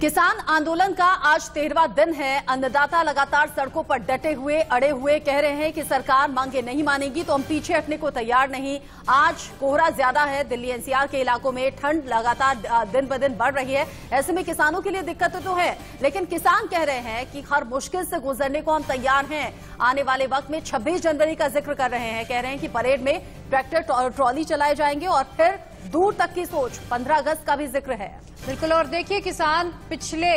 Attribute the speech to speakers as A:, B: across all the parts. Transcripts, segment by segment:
A: किसान आंदोलन का आज 13वां दिन है। अन्नदाता लगातार सड़कों पर डटे हुए अड़े हुए कह रहे हैं कि सरकार मांगे नहीं मानेगी तो हम पीछे हटने को तैयार नहीं। आज कोहरा ज्यादा है, दिल्ली एनसीआर के इलाकों में ठंड लगातार दिन ब दिन बढ़ रही है। ऐसे में किसानों के लिए दिक्कत तो है, लेकिन किसान कह रहे हैं कि हर मुश्किल से गुजरने को हम तैयार हैं। आने वाले वक्त में 26 जनवरी का जिक्र कर रहे हैं। कह रहे हैं कि परेड में ट्रैक्टर ट्रॉली चलाए जाएंगे और फिर दूर तक की सोच 15 अगस्त का भी जिक्र है।
B: बिल्कुल। और देखिए, किसान पिछले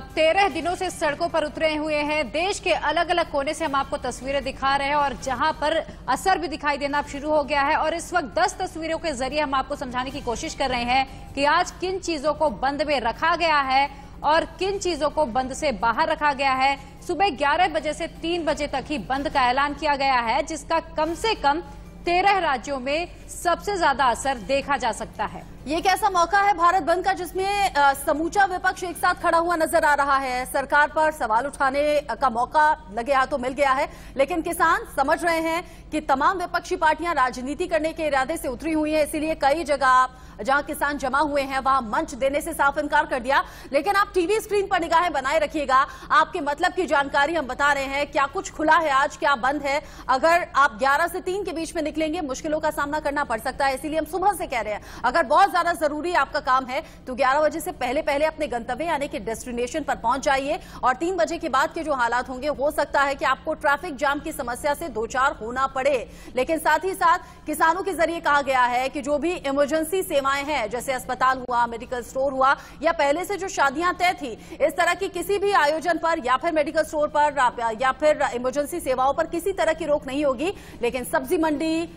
B: 13 दिनों से सड़कों पर उतरे हुए हैं। देश के अलग अलग कोने से हम आपको तस्वीरें दिखा रहे हैं और जहां पर असर भी दिखाई देना अब शुरू हो गया है। और इस वक्त 10 तस्वीरों के जरिए हम आपको समझाने की कोशिश कर रहे हैं कि आज किन चीजों को बंद में रखा गया है और किन चीजों को बंद से बाहर रखा गया है। सुबह 11 बजे से 3 बजे तक ही बंद का ऐलान किया गया है, जिसका कम से कम 13 राज्यों में सबसे ज्यादा असर देखा जा सकता है।
A: ये एक ऐसा मौका है भारत बंद का जिसमें समूचा विपक्ष एक साथ खड़ा हुआ नजर आ रहा है। सरकार पर सवाल उठाने का मौका लगे हाथों मिल गया है, लेकिन किसान समझ रहे हैं कि तमाम विपक्षी पार्टियां राजनीति करने के इरादे से उतरी हुई हैं। इसीलिए कई जगह जहां किसान जमा हुए हैं वहां मंच देने से साफ इनकार कर दिया। लेकिन आप टीवी स्क्रीन पर निगाहें बनाए रखिएगा, आपके मतलब की जानकारी हम बता रहे हैं। क्या कुछ खुला है आज, क्या बंद है। अगर आप 11 से 3 के बीच में निकलेंगे मुश्किलों का सामना करना पड़ सकता है। इसीलिए हम सुबह से कह रहे हैं, अगर बहुत ज्यादा जरूरी आपका काम है तो 11 बजे से पहले पहले अपने गंतव्य यानी कि डेस्टिनेशन पर पहुंच जाइए। और 3 बजे के बाद के जो हालात होंगे, हो सकता है कि आपको ट्रैफिक जाम की समस्या से दो चार होना पड़े। लेकिन साथ ही साथ किसानों के जरिए कहा गया है कि जो भी इमरजेंसी सेवाएं हैं, जैसे अस्पताल हुआ, मेडिकल स्टोर हुआ, या पहले से जो शादियां तय थी, इस तरह की किसी भी आयोजन पर या फिर मेडिकल स्टोर पर या फिर इमरजेंसी सेवाओं पर किसी तरह की रोक नहीं होगी। लेकिन सब्जी मंडी,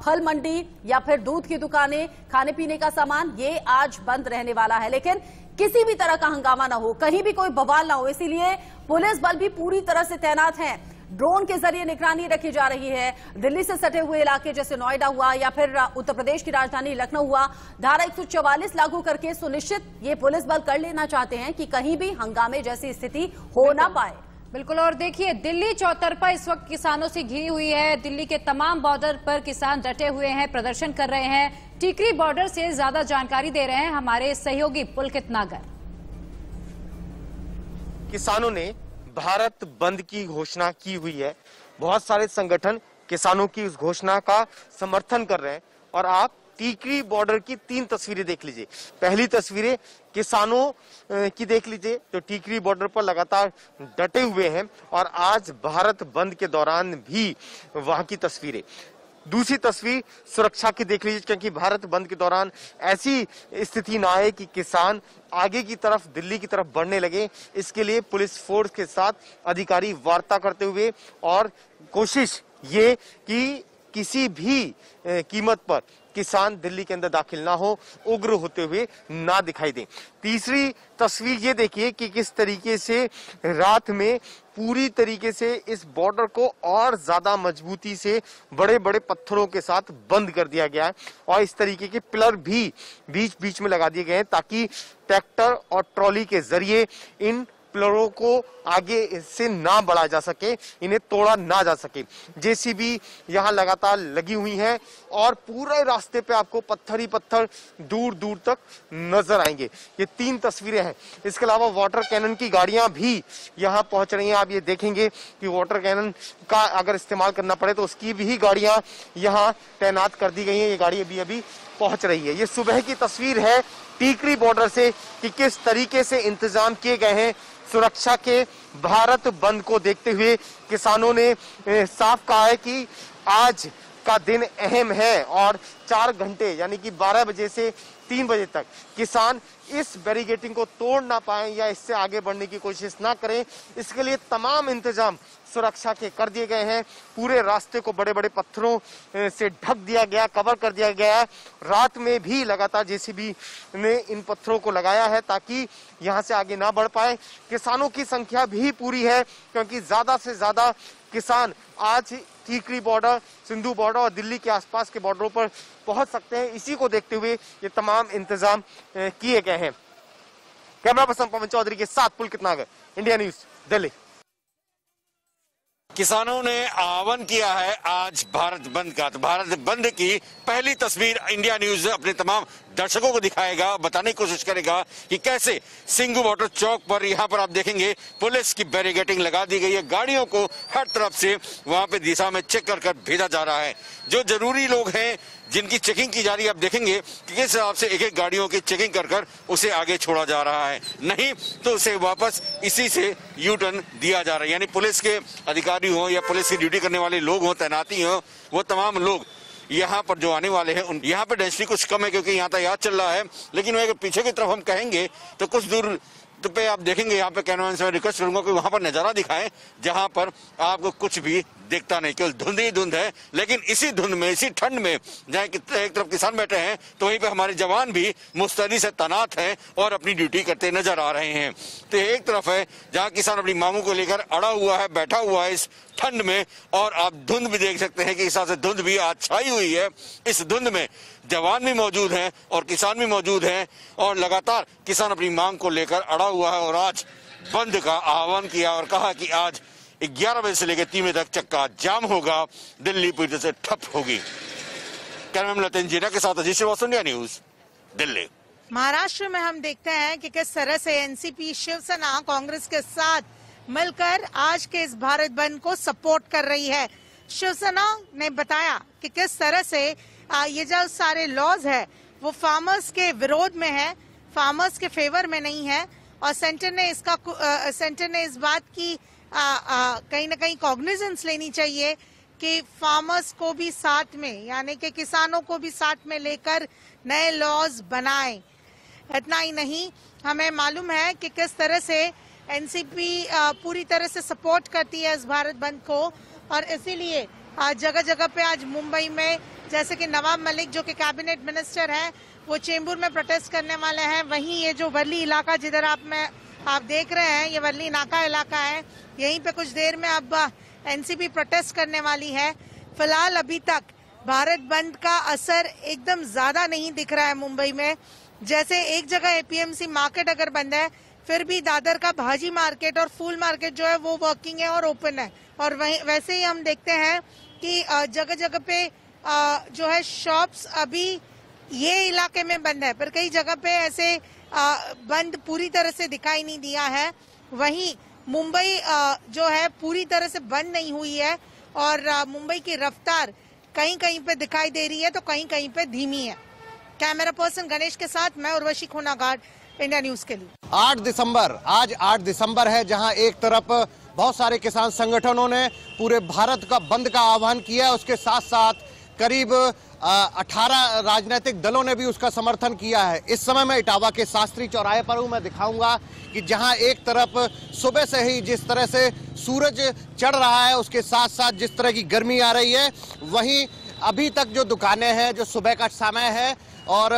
A: फल मंडी या फिर दूध की दुकानें, खाने पीने का सामान, ये आज बंद रहने वाला है। लेकिन किसी भी तरह का हंगामा ना हो, कहीं भी कोई बवाल ना हो, इसीलिए पुलिस बल भी पूरी तरह से तैनात हैं। ड्रोन के जरिए निगरानी रखी जा रही है। दिल्ली से सटे हुए इलाके जैसे नोएडा हुआ या फिर उत्तर प्रदेश की राजधानी लखनऊ हुआ, धारा 144 लागू करके सुनिश्चित ये पुलिस बल कर लेना चाहते हैं कि कहीं भी हंगामे जैसी स्थिति हो ना पाए।
B: बिल्कुल। और देखिए, दिल्ली चौतरफा इस वक्त किसानों से घिरी हुई है। दिल्ली के तमाम बॉर्डर पर किसान डटे हुए हैं, प्रदर्शन कर रहे हैं। टीकरी बॉर्डर से ज्यादा जानकारी दे रहे हैं हमारे सहयोगी पुलकित नागर।
C: किसानों ने भारत बंद की घोषणा की हुई है। बहुत सारे संगठन किसानों की इस घोषणा का समर्थन कर रहे हैं। और आप टीकरी बॉर्डर की 3 तस्वीरें देख लीजिए। पहली तस्वीरें किसानों की देख लीजिए जो टीकरी बॉर्डर पर लगातार डटे हुए हैं और आज भारत बंद के दौरान भी वहां की तस्वीरें। दूसरी तस्वीर सुरक्षा की देख लीजिए, क्योंकि भारत बंद के दौरान ऐसी स्थिति ना आए कि किसान आगे की तरफ दिल्ली की तरफ बढ़ने लगे। इसके लिए पुलिस फोर्स के साथ अधिकारी वार्ता करते हुए और कोशिश ये कि किसी भी कीमत पर किसान दिल्ली के अंदर दाखिल ना हो, उग्र होते हुए ना दिखाई दें। तीसरी तस्वीर ये देखिए कि किस तरीके से रात में पूरी तरीके से इस बॉर्डर को और ज्यादा मजबूती से बड़े बड़े पत्थरों के साथ बंद कर दिया गया है और इस तरीके के पिलर भी बीच बीच में लगा दिए गए हैं ताकि ट्रैक्टर और ट्रॉली के जरिए इन पिलरों को आगे से ना बढ़ा जा सके, इन्हें तोड़ा ना जा सके। जेसीबी यहाँ लगातार लगी हुई हैं और पूरे रास्ते पे आपको पत्थर ही पत्थर दूर दूर तक नजर आएंगे। ये 3 तस्वीरें हैं। इसके अलावा वाटर कैनन की गाड़ियां भी यहाँ पहुंच रही हैं। आप ये देखेंगे कि वाटर कैनन का अगर इस्तेमाल करना पड़े तो उसकी भी गाड़ियां यहाँ तैनात कर दी गई हैं। ये गाड़ी अभी अभी पहुंच रही है। ये सुबह की तस्वीर है टीकरी बॉर्डर से कि किस तरीके से इंतजाम किए गए हैं सुरक्षा के। भारत बंद को देखते हुए किसानों ने साफ कहा है कि आज का दिन अहम है और 4 घंटे यानी कि 12 बजे से 3 बजे तक किसान इस बैरिकेडिंग को तोड़ ना पाए या इससे आगे बढ़ने की कोशिश ना करें, इसके लिए तमाम इंतजाम सुरक्षा के कर दिए गए हैं। पूरे रास्ते को बड़े बड़े पत्थरों से ढक दिया गया, कवर कर दिया गया है। रात में भी लगातार जेसीबी ने इन पत्थरों को लगाया है ताकि यहाँ से आगे ना बढ़ पाए। किसानों की संख्या भी पूरी है क्योंकि ज्यादा से ज्यादा किसान आज टीकरी बॉर्डर, सिंधु बॉर्डर और दिल्ली के आसपास के बॉर्डरों पर पहुंच सकते हैं। इसी को देखते हुए ये तमाम इंतजाम किए गए हैं। कैमरा पर्सन पवन चौधरी के साथ पुलकित नागर, इंडिया न्यूज, दिल्ली।
D: किसानों ने आह्वान किया है आज भारत बंद का। तो भारत बंद की पहली तस्वीर इंडिया न्यूज अपने तमाम दर्शकों को दिखाएगा, बताने की कोशिश करेगा कि कैसे सिंघू बॉर्डर चौक पर यहाँ पर आप देखेंगे पुलिस की बैरिकेडिंग लगा दी गई है। गाड़ियों को हर तरफ से वहां पे दिशा में चेक कर भेजा जा रहा है। जो जरूरी लोग हैं जिनकी चेकिंग की जा रही है, आप देखेंगे कि किस हिसाब से एक एक गाड़ियों की चेकिंग कर उसे आगे छोड़ा जा रहा है, नहीं तो उसे वापस इसी से यू टर्न दिया जा रहा है। यानी पुलिस के अधिकारी हो या पुलिस की ड्यूटी करने वाले लोग हो, तैनाती हो, वो तमाम लोग यहाँ पर जो आने वाले हैं यहाँ पे डेंसिटी कुछ कम है क्योंकि यहाँ यातायात चल रहा है। लेकिन वह पीछे की तरफ हम कहेंगे तो कुछ दूर तो पे आप देखेंगे यहाँ पे कैमरामैन से रिक्वेस्ट करूंगा कि वहां पर नजारा दिखाएं जहां पर आपको कुछ भी दिखता नहीं, केवल धुंध ही धुंध है। लेकिन इसी धुंध में, इसी ठंड में, जहाँ एक तरफ किसान बैठे हैं तो वहीं पे हमारे जवान भी मुस्तैदी से तैनात हैं और अपनी ड्यूटी करते नजर आ रहे हैं। तो एक तरफ है जहाँ किसान अपनी मांगों को लेकर अड़ा हुआ है, बैठा हुआ है इस ठंड में, और आप धुंध भी देख सकते हैं कि इस हिसाब से धुंध भी आज छाई हुई है। इस धुंध में जवान भी मौजूद हैं और किसान भी मौजूद हैं और लगातार किसान अपनी मांग को लेकर अड़ा हुआ है और आज बंद का आह्वान किया और कहा कि आज 11 बजे से लेकर 3 बजे तक चक्का जाम होगा, दिल्ली पूरी तरह से ठप होगी। कैमरामैन लतेन जीरा के साथ अजीत श्रीवास्तव, इंडिया न्यूज, दिल्ली।
E: महाराष्ट्र में हम देखते हैं कि किस तरह से एनसीपी शिवसेना कांग्रेस के साथ मिलकर आज के इस भारत बंद को सपोर्ट कर रही है। शिवसेना ने बताया कि किस तरह से ये जो सारे लॉज है वो फार्मर्स के विरोध में है, फार्मर्स के फेवर में नहीं है, और सेंटर ने इस बात की कहीं ना कहीं कॉग्निजेंस लेनी चाहिए कि फार्मर्स को भी साथ में, यानी कि किसानों को भी साथ में लेकर नए लॉज बनाएं। इतना ही नहीं, हमें मालूम है कि किस तरह से एनसीपी पूरी तरह से सपोर्ट करती है इस भारत बंद को, और इसीलिए जगह जगह पे आज मुंबई में जैसे कि नवाब मलिक जो कि कैबिनेट मिनिस्टर हैं वो चेंबूर में प्रोटेस्ट करने वाले हैं। वहीं ये जो वर्ली इलाका जिधर आप देख रहे हैं, ये वर्ली नाका इलाका है, यहीं पे कुछ देर में अब एनसीपी प्रोटेस्ट करने वाली है। फिलहाल अभी तक भारत बंद का असर एकदम ज्यादा नहीं दिख रहा है मुंबई में। जैसे एक जगह एपीएमसी मार्केट अगर बंद है, फिर भी दादर का भाजी मार्केट और फूल मार्केट जो है वो वर्किंग है और ओपन है। और वैसे ही हम देखते हैं कि जगह जगह पे जो है शॉप्स अभी ये इलाके में बंद है, पर कई जगह पे ऐसे बंद पूरी तरह से दिखाई नहीं दिया है। वहीं मुंबई जो है पूरी तरह से बंद नहीं हुई है और मुंबई की रफ्तार कहीं कहीं पे दिखाई दे रही है तो कहीं कहीं पे धीमी है। कैमरा पर्सन गणेश के साथ मैं उर्वशी खोनागाड, इंडिया न्यूज के लिए।
F: 8 दिसंबर, आज 8 दिसंबर है, जहां एक तरफ बहुत सारे किसान संगठनों ने पूरे भारत का बंद का आह्वान किया है, उसके साथ साथ करीब 18 राजनीतिक दलों ने भी उसका समर्थन किया है। इस समय मैं इटावा के शास्त्री चौराहे पर हूं। मैं दिखाऊंगा कि जहां एक तरफ सुबह से ही जिस तरह से सूरज चढ़ रहा है, उसके साथ साथ जिस तरह की गर्मी आ रही है, वहीं अभी तक जो दुकानें हैं, जो सुबह का समय है, और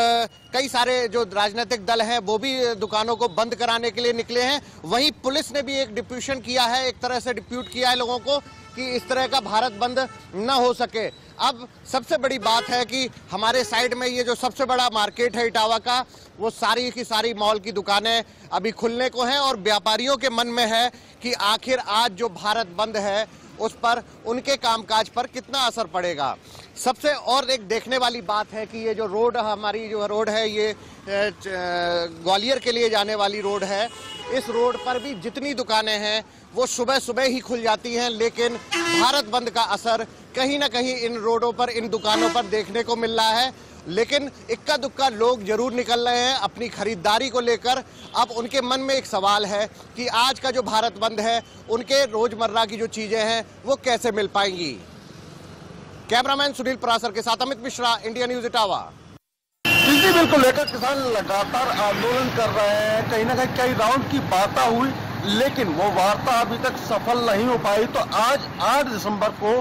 F: कई सारे जो राजनीतिक दल हैं वो भी दुकानों को बंद कराने के लिए निकले हैं। वहीं पुलिस ने भी एक डिप्यूशन किया है, एक तरह से डिप्यूट किया है लोगों को कि इस तरह का भारत बंद न हो सके। अब सबसे बड़ी बात है कि हमारे साइड में ये जो सबसे बड़ा मार्केट है इटावा का, वो सारी की सारी मॉल की दुकानें अभी खुलने को हैं और व्यापारियों के मन में है कि आखिर आज जो भारत बंद है उस पर उनके कामकाज पर कितना असर पड़ेगा। सबसे और एक देखने वाली बात है कि ये जो रोड, हमारी जो रोड है, ये ग्वालियर के लिए जाने वाली रोड है। इस रोड पर भी जितनी दुकानें हैं वो सुबह सुबह ही खुल जाती हैं, लेकिन भारत बंद का असर कहीं ना कहीं इन रोडों पर, इन दुकानों पर देखने को मिल रहा है। लेकिन इक्का दुक्का लोग जरूर निकल रहे हैं अपनी खरीदारी को लेकर। अब उनके मन में एक सवाल है कि आज का जो भारत बंद है, उनके रोजमर्रा की जो चीजें हैं वो कैसे मिल पाएंगी। कैमरामैन सुनील परासर के साथ अमित मिश्रा, इंडिया न्यूज इटावा।
G: बिजली बिल को लेकर किसान लगातार आंदोलन कर रहे हैं। कहीं ना कहीं कई राउंड की वार्ता हुई, लेकिन वो वार्ता अभी तक सफल नहीं हो पाई। तो आज 8 दिसंबर को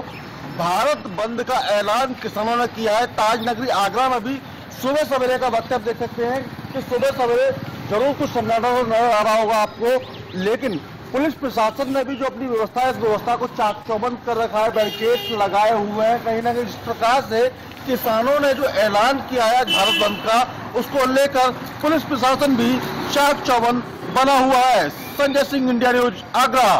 G: भारत बंद का ऐलान किसानों ने किया है। ताज नगरी आगरा में भी सुबह सवेरे का वक्त आप देख सकते हैं कि सुबह सवेरे जरूर कुछ सन्नाटा नजर आ रहा होगा आपको, लेकिन पुलिस प्रशासन ने भी जो अपनी व्यवस्था है, इस व्यवस्था को चाक चौबंद कर रखा है, बैरिकेड लगाए हुए हैं। कहीं ना कहीं जिस प्रकार से किसानों ने जो ऐलान किया है भारत बंद का, उसको लेकर पुलिस प्रशासन भी चाक चौबंद बना हुआ है। Sanjay Singh, India news, Agra.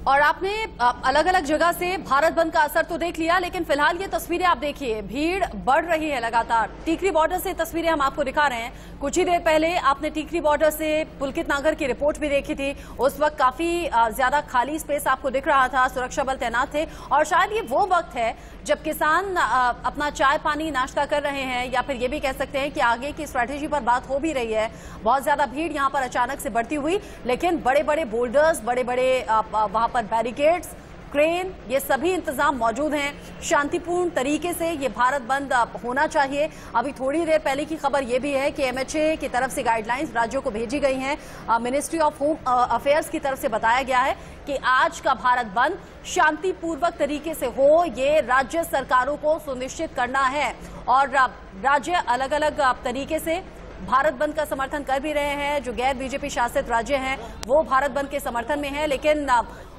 A: और आपने अलग अलग जगह से भारत बंद का असर तो देख लिया, लेकिन फिलहाल ये तस्वीरें आप देखिए, भीड़ बढ़ रही है लगातार। टीकरी बॉर्डर से तस्वीरें हम आपको दिखा रहे हैं। कुछ ही देर पहले आपने टीकरी बॉर्डर से पुलकित नागर की रिपोर्ट भी देखी थी। उस वक्त काफी ज्यादा खाली स्पेस आपको दिख रहा था, सुरक्षा बल तैनात थे, और शायद ये वो वक्त है जब किसान अपना चाय पानी नाश्ता कर रहे हैं, या फिर ये भी कह सकते हैं कि आगे की स्ट्रैटेजी पर बात हो भी रही है। बहुत ज्यादा भीड़ यहाँ पर अचानक से बढ़ती हुई, लेकिन बड़े बड़े बोल्डर्स, बड़े बड़े वहां पर बैरिकेड्स, क्रेन, ये सभी इंतजाम मौजूद हैं। शांतिपूर्ण तरीके से ये भारत बंद होना चाहिए। अभी थोड़ी देर पहले की खबर ये भी है कि एमएचए की तरफ से गाइडलाइंस राज्यों को भेजी गई हैं। मिनिस्ट्री ऑफ होम अफेयर्स की तरफ से बताया गया है कि आज का भारत बंद शांतिपूर्वक तरीके से हो, ये राज्य सरकारों को सुनिश्चित करना है। और राज्य अलग अलग तरीके से भारत बंद का समर्थन कर भी रहे हैं। जो गैर बीजेपी शासित राज्य हैं वो भारत बंद के समर्थन में हैं, लेकिन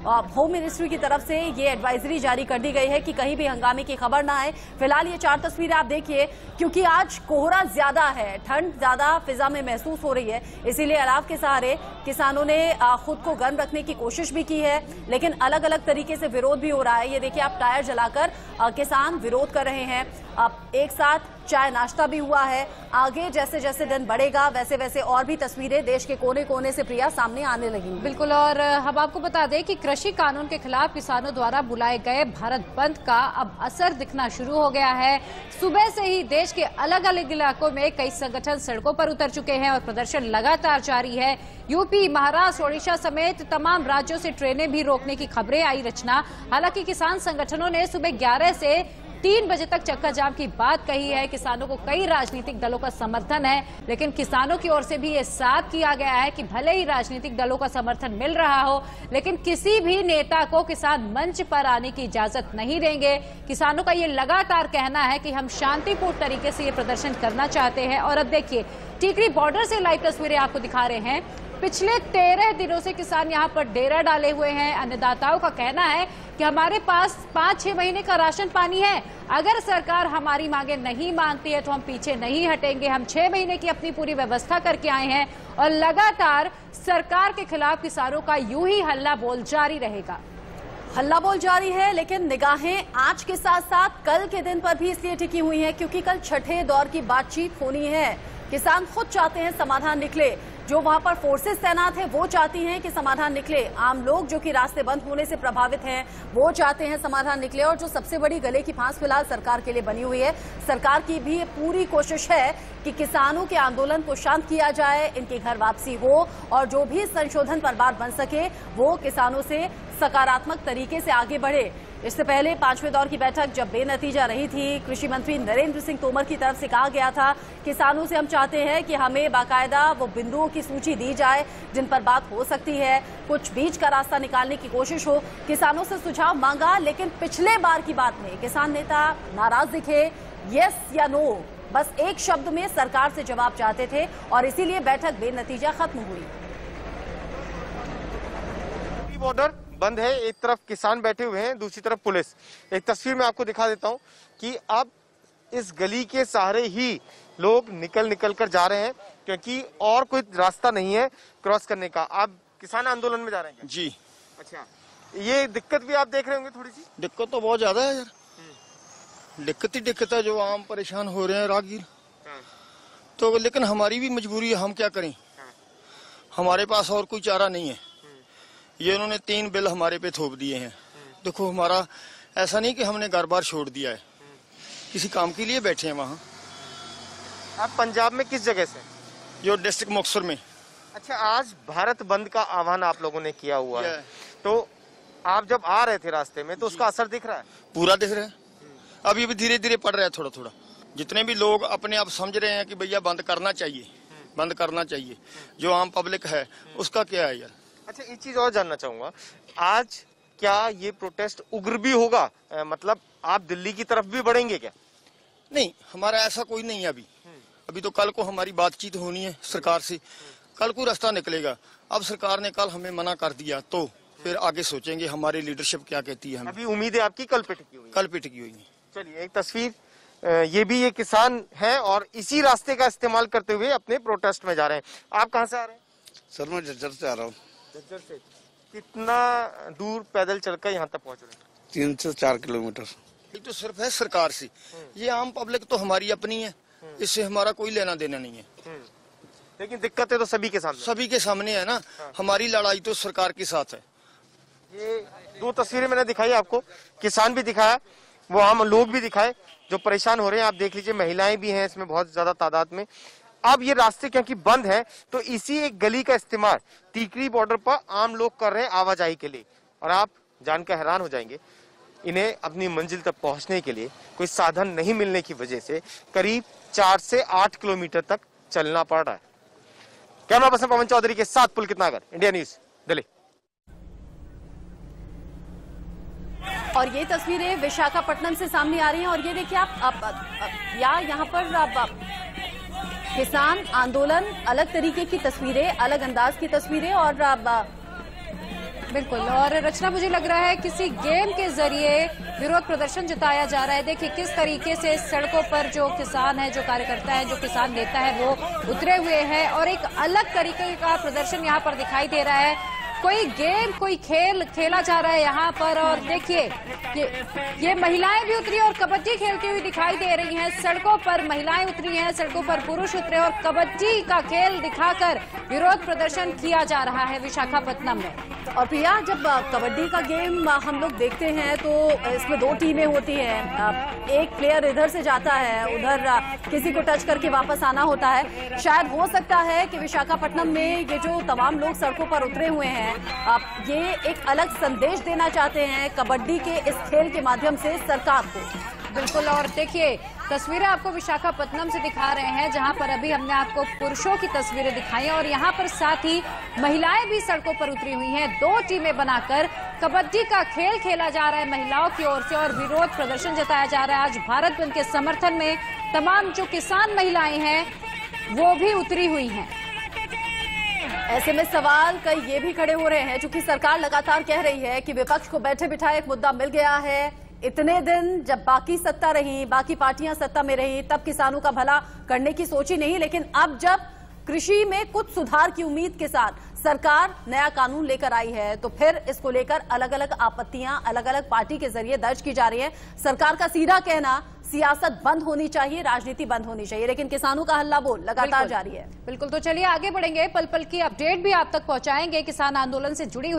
A: होम मिनिस्ट्री की तरफ से ये एडवाइजरी जारी कर दी गई है कि कहीं भी हंगामे की खबर ना आए। फिलहाल ये 4 तस्वीरें आप देखिए, क्योंकि आज कोहरा ज्यादा है, ठंड ज्यादा फिजा में महसूस हो रही है, इसीलिए अलाव के सहारे किसानों ने खुद को गर्म रखने की कोशिश भी की है, लेकिन अलग अलग तरीके से विरोध भी हो रहा है। ये देखिए, आप टायर जलाकर किसान विरोध कर रहे हैं। अब एक साथ चाय नाश्ता भी हुआ है। आगे जैसे जैसे दिन बढ़ेगा वैसे वैसे और भी तस्वीरें देश के कोने कोने से प्रिया सामने आने लगेंगी।
B: बिल्कुल, और हम आपको बता दें कि कृषि कानून के खिलाफ किसानों द्वारा बुलाए गए भारत बंद का अब असर दिखना शुरू हो गया है। सुबह से ही देश के अलग अलग इलाकों में कई संगठन सड़कों पर उतर चुके हैं और प्रदर्शन लगातार जारी है। यूपी, महाराष्ट्र, ओडिशा समेत तमाम राज्यों से ट्रेनें भी रोकने की खबरें आई रचना। हालांकि किसान संगठनों ने सुबह 11 से 3 बजे तक चक्का जाम की बात कही है। किसानों को कई राजनीतिक दलों का समर्थन है, लेकिन किसानों की ओर से भी ये साफ किया गया है कि भले ही राजनीतिक दलों का समर्थन मिल रहा हो, लेकिन किसी भी नेता को किसान मंच पर आने की इजाजत नहीं देंगे। किसानों का ये लगातार कहना है कि हम शांतिपूर्ण तरीके से ये प्रदर्शन करना चाहते हैं। और अब देखिए, टीकरी बॉर्डर से लाइव तस्वीरें आपको दिखा रहे हैं। पिछले 13 दिनों से किसान यहाँ पर डेरा डाले हुए हैं। अन्नदाताओं का कहना है कि हमारे पास 5-6 महीने का राशन पानी है, अगर सरकार हमारी मांगे नहीं मानती है तो हम पीछे नहीं हटेंगे। हम 6 महीने की अपनी पूरी व्यवस्था करके आए हैं और लगातार सरकार के खिलाफ किसानों का यूं ही हल्ला बोल जारी रहेगा।
A: हल्ला बोल जारी है, लेकिन निगाहें आज के साथ साथ कल के दिन पर भी इसलिए टिकी हुई हैं क्योंकि कल छठे दौर की बातचीत होनी है। किसान खुद चाहते हैं समाधान निकले, जो वहां पर फोर्सेस तैनात हैं वो चाहती हैं कि समाधान निकले, आम लोग जो कि रास्ते बंद होने से प्रभावित हैं वो चाहते हैं समाधान निकले। और जो सबसे बड़ी गले की फांस फिलहाल सरकार के लिए बनी हुई है, सरकार की भी पूरी कोशिश है कि किसानों के आंदोलन को शांत किया जाए, इनकी घर वापसी हो और जो भी संशोधन पर बात बन सके वो किसानों से सकारात्मक तरीके से आगे बढ़े। इससे पहले 5वें दौर की बैठक जब बेनतीजा रही थी, कृषि मंत्री नरेंद्र सिंह तोमर की तरफ से कहा गया था किसानों से हम चाहते हैं कि हमें बाकायदा वो बिंदुओं की सूची दी जाए जिन पर बात हो सकती है, कुछ बीच का रास्ता निकालने की कोशिश हो। किसानों से सुझाव मांगा, लेकिन पिछले बार की बात में किसान नेता नाराज दिखे, यस या नो, बस एक शब्द में सरकार से जवाब चाहते थे और इसीलिए बैठक बेनतीजा खत्म हुई।
C: बॉर्डर बंद है, एक तरफ किसान बैठे हुए हैं, दूसरी तरफ पुलिस। एक तस्वीर में आपको दिखा देता हूं कि अब इस गली के सहारे ही लोग निकल कर जा रहे हैं क्योंकि और कोई रास्ता नहीं है क्रॉस करने का। आप किसान आंदोलन में जा रहे हैं क्या?
H: जी।
C: अच्छा, ये दिक्कत भी आप देख रहे होंगे थोड़ी सी?
H: दिक्कत तो बहुत ज्यादा है यार, दिक्कत ही दिक्कत है, जो आम परेशान हो रहे हैं राहगीर। तो लेकिन हमारी भी मजबूरी है, हम क्या करें, हमारे पास और कोई चारा नहीं है। ये उन्होंने 3 बिल हमारे पे थोप दिए हैं। देखो, हमारा ऐसा नहीं कि हमने घर बार छोड़ दिया है, किसी काम के लिए बैठे हैं वहाँ।
C: आप पंजाब में किस जगह से?
H: जो डिस्ट्रिक्ट मुक्तसर में।
C: अच्छा, आज भारत बंद का आह्वान आप लोगों ने किया हुआ है, तो आप जब आ रहे थे रास्ते में तो उसका असर दिख रहा है?
H: पूरा दिख रहा है, अभी भी धीरे धीरे पड़ रहा है थोड़ा थोड़ा। जितने भी लोग अपने आप समझ रहे हैं कि भैया बंद करना चाहिए, बंद करना चाहिए, जो आम पब्लिक है उसका क्या है यार।
C: अच्छा, एक चीज और जानना चाहूंगा, आज क्या ये प्रोटेस्ट उग्र भी होगा? मतलब आप दिल्ली की तरफ भी बढ़ेंगे क्या?
H: नहीं, हमारा ऐसा कोई नहीं है अभी। अभी तो कल को हमारी बातचीत होनी है सरकार से, कल को रास्ता निकलेगा। अब सरकार ने कल हमें मना कर दिया तो फिर आगे सोचेंगे हमारी लीडरशिप क्या कहती है। हमें
C: अभी उम्मीद है आपकी कल पे टिकी हुई है?
H: कल पे टिकी हुई है।
C: चलिए, एक तस्वीर, ये भी ये किसान हैं और इसी रास्ते का इस्तेमाल करते हुए अपने प्रोटेस्ट में जा रहे हैं। आप कहाँ से आ रहे हैं?
I: सर मैं जज्जर से आ रहा हूँ।
C: जज्जर से। कितना दूर पैदल चलकर यहाँ तक पहुँच रहे हैं?
I: 3 से 4 किलोमीटर।
H: ये तो सिर्फ है सरकार से, ये आम पब्लिक तो हमारी अपनी है, इससे हमारा कोई लेना देना नहीं है।
C: लेकिन दिक्कतें तो सभी के सामने है ना। हमारी लड़ाई तो सरकार के साथ है। ये 2 तस्वीरें मैंने दिखाई आपको, किसान भी दिखाया, वो आम लोग भी दिखाए जो परेशान हो रहे हैं। आप देख लीजिए, महिलाएं भी हैं इसमें बहुत ज्यादा तादाद में। अब ये रास्ते क्योंकि बंद है तो इसी एक गली का इस्तेमाल टीकरी बॉर्डर पर आम लोग कर रहे हैं आवाजाही के लिए। और आप जानकर हैरान हो जाएंगे, इन्हें अपनी मंजिल तक पहुंचने के लिए कोई साधन नहीं मिलने की वजह से करीब 4 से 8 किलोमीटर तक चलना पड़ रहा है। कैमरा पर्सन पवन चौधरी के साथ पुलकित नागर, इंडिया न्यूज, दिल्ली।
A: और ये तस्वीरें विशाखापट्टनम से सामने आ रही हैं और ये देखिए आप यहाँ पर किसान आंदोलन, अलग तरीके की तस्वीरें, अलग अंदाज की तस्वीरें। और
B: बिल्कुल, और रचना मुझे लग रहा है किसी गेम के जरिए विरोध प्रदर्शन जताया जा रहा है। देखिए किस तरीके से सड़कों पर जो किसान है, जो कार्यकर्ता है, जो किसान नेता है वो उतरे हुए हैं और एक अलग तरीके का प्रदर्शन यहाँ पर दिखाई दे रहा है। कोई गेम, कोई खेल खेला जा रहा है यहाँ पर। और देखिए ये महिलाएं भी उतरी और कबड्डी खेलती हुई दिखाई दे रही हैं। सड़कों पर महिलाएं उतरी हैं, सड़कों पर पुरुष उतरे और कबड्डी का खेल दिखाकर विरोध प्रदर्शन किया जा रहा है विशाखापट्टनम में।
A: और प्रिया, जब कबड्डी का गेम हम लोग देखते हैं तो इसमें 2 टीमें होती हैं। एक प्लेयर इधर से जाता है, उधर किसी को टच करके वापस आना होता है। शायद हो सकता है कि विशाखापट्टनम में ये जो तमाम लोग सड़कों पर उतरे हुए हैं, ये एक अलग संदेश देना चाहते हैं कबड्डी के इस खेल के माध्यम से सरकार को।
B: बिल्कुल, और देखिए तस्वीरें आपको विशाखापट्टनम से दिखा रहे हैं जहां पर अभी हमने आपको पुरुषों की तस्वीरें दिखाई हैं और यहां पर साथ ही महिलाएं भी सड़कों पर उतरी हुई हैं। 2 टीमें बनाकर कबड्डी का खेल खेला जा रहा है महिलाओं की ओर से और विरोध प्रदर्शन जताया जा रहा है। आज भारत बंद के समर्थन में तमाम जो किसान महिलाएं हैं वो भी उतरी हुई हैं।
A: ऐसे में सवाल कई ये भी खड़े हो रहे हैं, चूंकि सरकार लगातार कह रही है कि विपक्ष को बैठे बिठाए एक मुद्दा मिल गया है। इतने दिन जब बाकी सत्ता रही, बाकी पार्टियां सत्ता में रही, तब किसानों का भला करने की सोची नहीं, लेकिन अब जब कृषि में कुछ सुधार की उम्मीद के साथ सरकार नया कानून लेकर आई है तो फिर इसको लेकर अलग अलग आपत्तियां अलग अलग पार्टी के जरिए दर्ज की जा रही है। सरकार का सीधा कहना, सियासत बंद होनी चाहिए, राजनीति बंद होनी चाहिए, लेकिन किसानों का हल्ला बोल लगातार जारी है।
B: बिल्कुल, तो चलिए आगे बढ़ेंगे, पल पल की अपडेट भी आप तक पहुंचाएंगे किसान आंदोलन से जुड़ी हुई।